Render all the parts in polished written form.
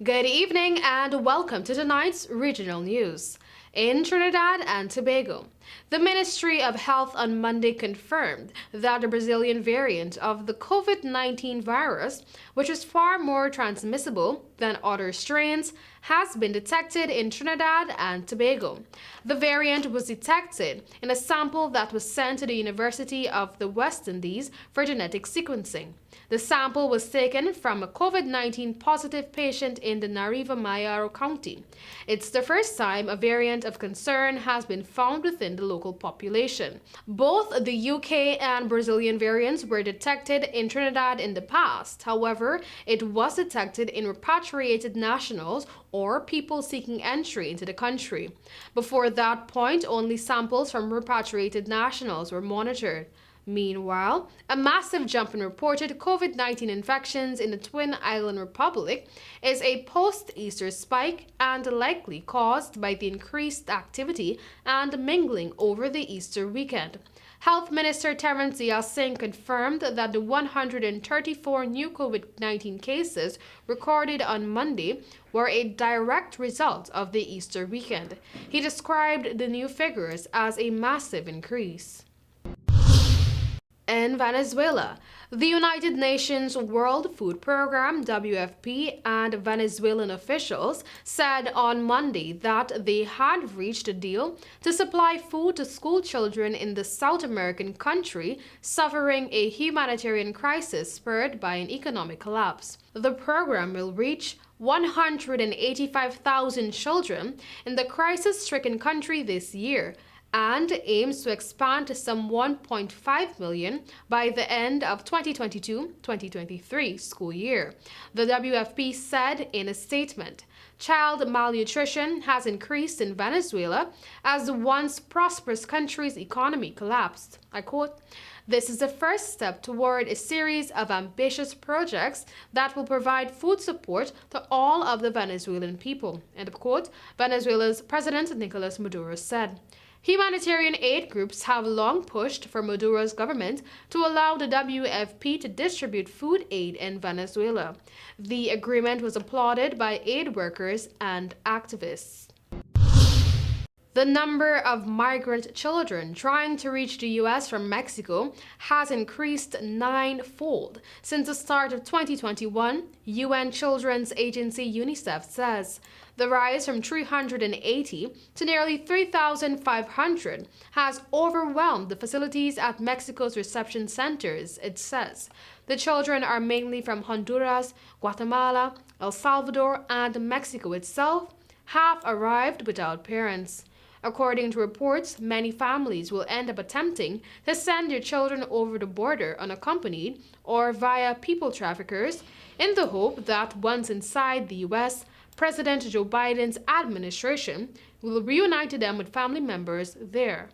Good evening and welcome to tonight's regional news. In Trinidad and Tobago, the Ministry of Health on Monday confirmed that the Brazilian variant of the COVID-19 virus, which is far more transmissible than other strains, has been detected in Trinidad and Tobago. The variant was detected in a sample that was sent to the University of the West Indies for genetic sequencing. The sample was taken from a COVID-19 positive patient in the Nariva-Mayaro County. It's the first time a variant of concern has been found within the local population. Both the UK and Brazilian variants were detected in Trinidad in the past. However, it was detected in repatriated nationals or people seeking entry into the country. Before that point, only samples from repatriated nationals were monitored. Meanwhile, a massive jump in reported COVID-19 infections in the Twin Island Republic is a post-Easter spike and likely caused by the increased activity and mingling over the Easter weekend. Health Minister Terence Singh confirmed that the 134 new COVID-19 cases recorded on Monday were a direct result of the Easter weekend. He described the new figures as a massive increase. In Venezuela, the United Nations World Food Programme (WFP) and Venezuelan officials said on Monday that they had reached a deal to supply food to school children in the South American country suffering a humanitarian crisis spurred by an economic collapse. The program will reach 185,000 children in the crisis-stricken country this year, and aims to expand to some 1.5 million by the end of 2022-2023 school year. The WFP said in a statement, child malnutrition has increased in Venezuela as the once prosperous country's economy collapsed. I quote, "This is the first step toward a series of ambitious projects that will provide food support to all of the Venezuelan people," end of quote, Venezuela's President Nicolas Maduro said. Humanitarian aid groups have long pushed for Maduro's government to allow the WFP to distribute food aid in Venezuela. The agreement was applauded by aid workers and activists. The number of migrant children trying to reach the U.S. from Mexico has increased ninefold since the start of 2021, UN Children's Agency UNICEF says. The rise from 380 to nearly 3,500 has overwhelmed the facilities at Mexico's reception centers, it says. The children are mainly from Honduras, Guatemala, El Salvador, and Mexico itself have arrived without parents. According to reports, many families will end up attempting to send their children over the border unaccompanied or via people traffickers in the hope that once inside the U.S., President Joe Biden's administration will reunite them with family members there.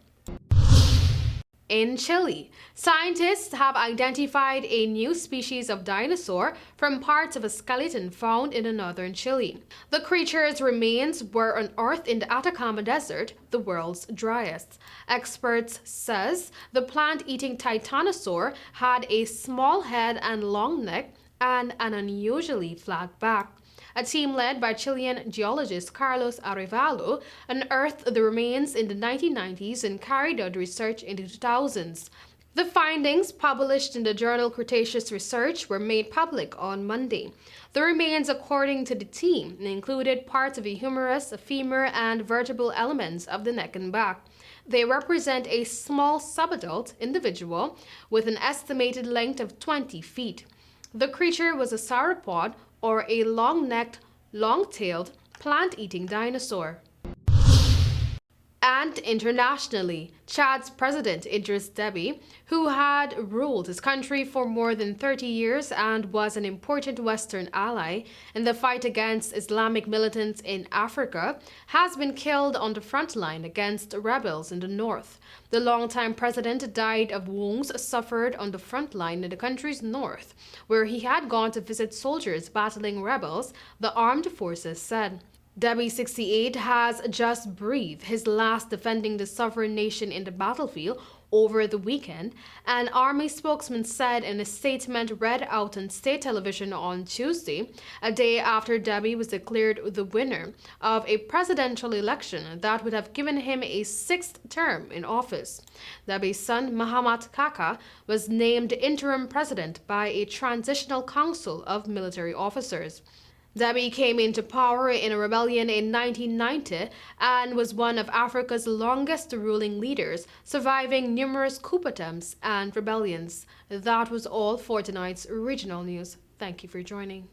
In Chile, scientists have identified a new species of dinosaur from parts of a skeleton found in northern Chile. The creature's remains were unearthed in the Atacama Desert, the world's driest. Experts says the plant-eating titanosaur had a small head and long neck and an unusually flat back. A team led by Chilean geologist Carlos Arevalo unearthed the remains in the 1990s and carried out research in the 2000s. The findings, published in the journal Cretaceous Research, were made public on Monday. The remains, according to the team, included parts of a humerus, a femur, and vertebral elements of the neck and back. They represent a small subadult individual with an estimated length of 20 feet. The creature was a sauropod, or a long-necked, long-tailed, plant-eating dinosaur. And internationally, Chad's President Idriss Déby, who had ruled his country for more than 30 years and was an important Western ally in the fight against Islamic militants in Africa, has been killed on the front line against rebels in the north. The longtime president died of wounds suffered on the front line in the country's north, where he had gone to visit soldiers battling rebels, the armed forces said. Déby, 68, has just breathed his last defending the sovereign nation in the battlefield, over the weekend, an army spokesman said in a statement read out on state television on Tuesday, a day after Deby was declared the winner of a presidential election that would have given him a sixth term in office. Deby's son, Mahamat Kaka, was named interim president by a transitional council of military officers. Deby came into power in a rebellion in 1990 and was one of Africa's longest ruling leaders, surviving numerous coup attempts and rebellions. That was all for tonight's regional news. Thank you for joining.